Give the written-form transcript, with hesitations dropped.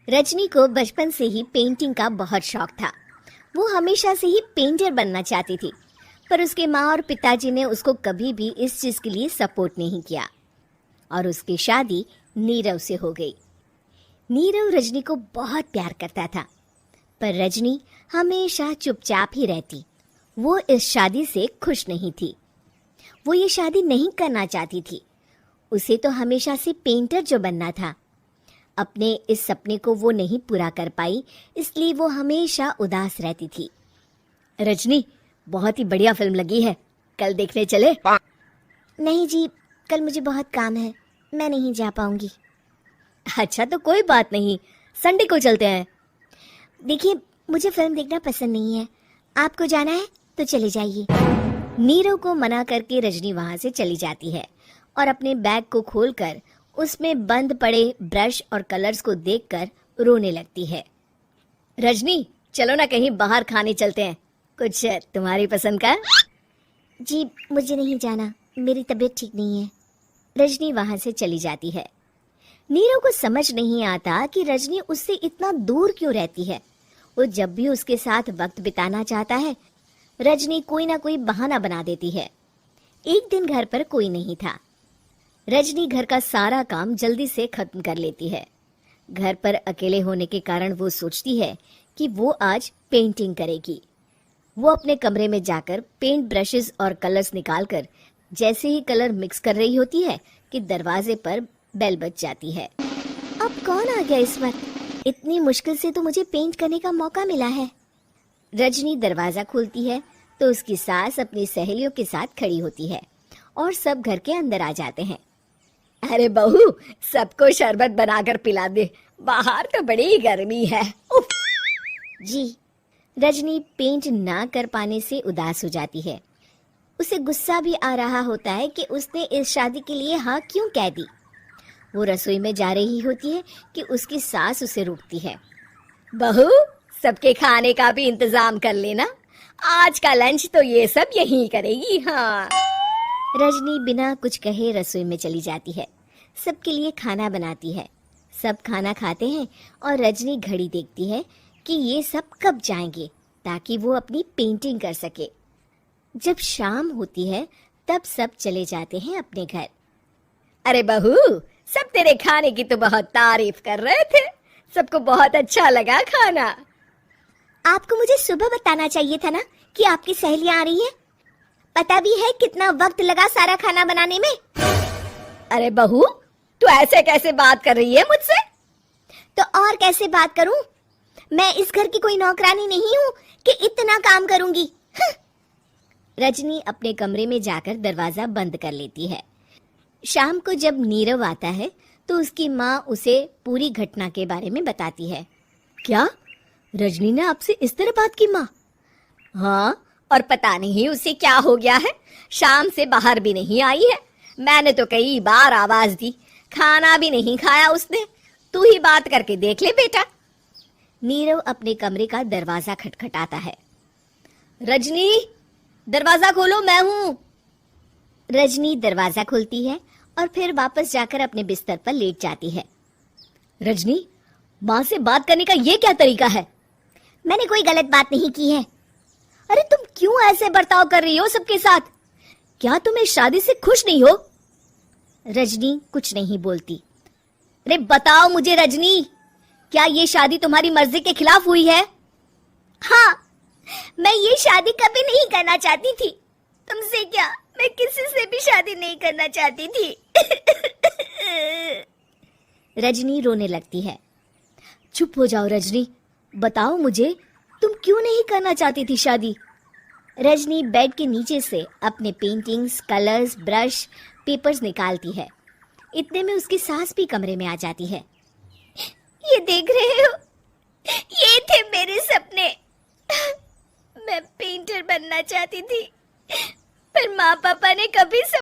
रजनी को बचपन से ही पेंटिंग का बहुत शौक था। वो हमेशा से ही पेंटर बनना चाहती थी, पर उसके माँ और पिताजी ने उसको कभी भी इस चीज़ के लिए सपोर्ट नहीं किया और उसकी शादी नीरव से हो गई। नीरव रजनी को बहुत प्यार करता था, पर रजनी हमेशा चुपचाप ही रहती। वो इस शादी से खुश नहीं थी। वो ये शादी नहीं करना चाहती थी। उसे तो हमेशा से पेंटर जो बनना था। अपने इस सपने को वो नहीं पूरा कर पाई, इसलिए वो हमेशा उदास रहती थी। रजनी, बहुत ही बढ़िया फिल्म लगी है, कल देखने चले? नहीं जी, कल मुझे बहुत काम है, मैं नहीं जा पाऊंगी। अच्छा तो कोई बात नहीं, संडे को चलते हैं। देखिए, मुझे फिल्म देखना पसंद नहीं है, आपको जाना है तो चले जाइए। नीरव को मना करके रजनी वहां से चली जाती है और अपने बैग को खोलकर उसमें बंद पड़े ब्रश और कलर्स को देखकर रोने लगती है। रजनी, चलो ना कहीं बाहर खाने चलते हैं, कुछ तुम्हारी पसंद का। जी मुझे नहीं जाना, मेरी तबीयत ठीक नहीं है। रजनी वहां से चली जाती है। नीरव को समझ नहीं आता कि रजनी उससे इतना दूर क्यों रहती है। वो जब भी उसके साथ वक्त बिताना चाहता है, रजनी कोई ना कोई बहाना बना देती है। एक दिन घर पर कोई नहीं था। रजनी घर का सारा काम जल्दी से खत्म कर लेती है। घर पर अकेले होने के कारण वो सोचती है कि वो आज पेंटिंग करेगी। वो अपने कमरे में जाकर पेंट ब्रशेस और कलर्स निकालकर जैसे ही कलर मिक्स कर रही होती है कि दरवाजे पर बेल बज जाती है। अब कौन आ गया इस वक्त? इतनी मुश्किल से तो मुझे पेंट करने का मौका मिला है। रजनी दरवाजा खोलती है तो उसकी सास अपनी सहेलियों के साथ खड़ी होती है और सब घर के अंदर आ जाते हैं। अरे बहू, सबको शरबत बनाकर पिला दे, बाहर तो बड़ी गर्मी है। उफ। जी। रजनी पेंट ना कर पाने से उदास हो जाती है। उसे गुस्सा भी आ रहा होता है कि उसने इस शादी के लिए हाँ क्यों कह दी। वो रसोई में जा रही होती है कि उसकी सास उसे रोकती है। बहू, सबके खाने का भी इंतजाम कर लेना, आज का लंच तो ये सब यही करेगी। हाँ। रजनी बिना कुछ कहे रसोई में चली जाती है। सबके लिए खाना बनाती है। सब खाना खाते हैं और रजनी घड़ी देखती है कि ये सब कब जाएंगे ताकि वो अपनी पेंटिंग कर सके। जब शाम होती है तब सब चले जाते हैं अपने घर। अरे बहू, सब तेरे खाने की तो बहुत तारीफ कर रहे थे, सबको बहुत अच्छा लगा खाना। आपको मुझे सुबह बताना चाहिए था ना कि आपकी सहेलियां आ रही हैं। पता भी है कितना वक्त लगा सारा खाना बनाने में। अरे बहू, तू ऐसे कैसे बात कर रही है मुझसे? तो और कैसे बात करूं? मैं इस घर की कोई नौकरानी नहीं हूं कि इतना काम करूंगी। रजनी अपने कमरे में जाकर दरवाजा बंद कर लेती है। शाम को जब नीरव आता है तो उसकी माँ उसे पूरी घटना के बारे में बताती है। क्या रजनी ने आपसे इस तरह बात की माँ? हाँ, और पता नहीं उसे क्या हो गया है, शाम से बाहर भी नहीं आई है। मैंने तो कई बार आवाज दी, खाना भी नहीं खाया उसने। तू ही बात करके देख ले बेटा। नीरव अपने कमरे का दरवाजा खटखटाता है। रजनी, दरवाजा खोलो, मैं हूं। रजनी दरवाजा खोलती है और फिर वापस जाकर अपने बिस्तर पर लेट जाती है। रजनी, माँ से बात करने का ये क्या तरीका है? मैंने कोई गलत बात नहीं की है। अरे तुम क्यों ऐसे बर्ताव कर रही हो सबके साथ? क्या तुम इस शादी से खुश नहीं हो? रजनी कुछ नहीं बोलती। अरे बताओ मुझे रजनी, क्या ये शादी तुम्हारी मर्जी के खिलाफ हुई है? हाँ, मैं ये शादी कभी नहीं करना चाहती थी। तुमसे क्या, मैं किसी से भी शादी नहीं करना चाहती थी। रजनी रोने लगती है। चुप हो जाओ रजनी, बताओ मुझे, तुम क्यों नहीं करना चाहती थी शादी? रजनी बेड के नीचे से अपने पेंटिंग्स, कलर्स, ब्रश, पेपर्स निकालती है। इतने में उसकी सास भी कमरे में आ जाती है। ये देख रहे हो, ये थे मेरे सपने। मैं पेंटर बनना चाहती थी, पर माँ पापा ने कभी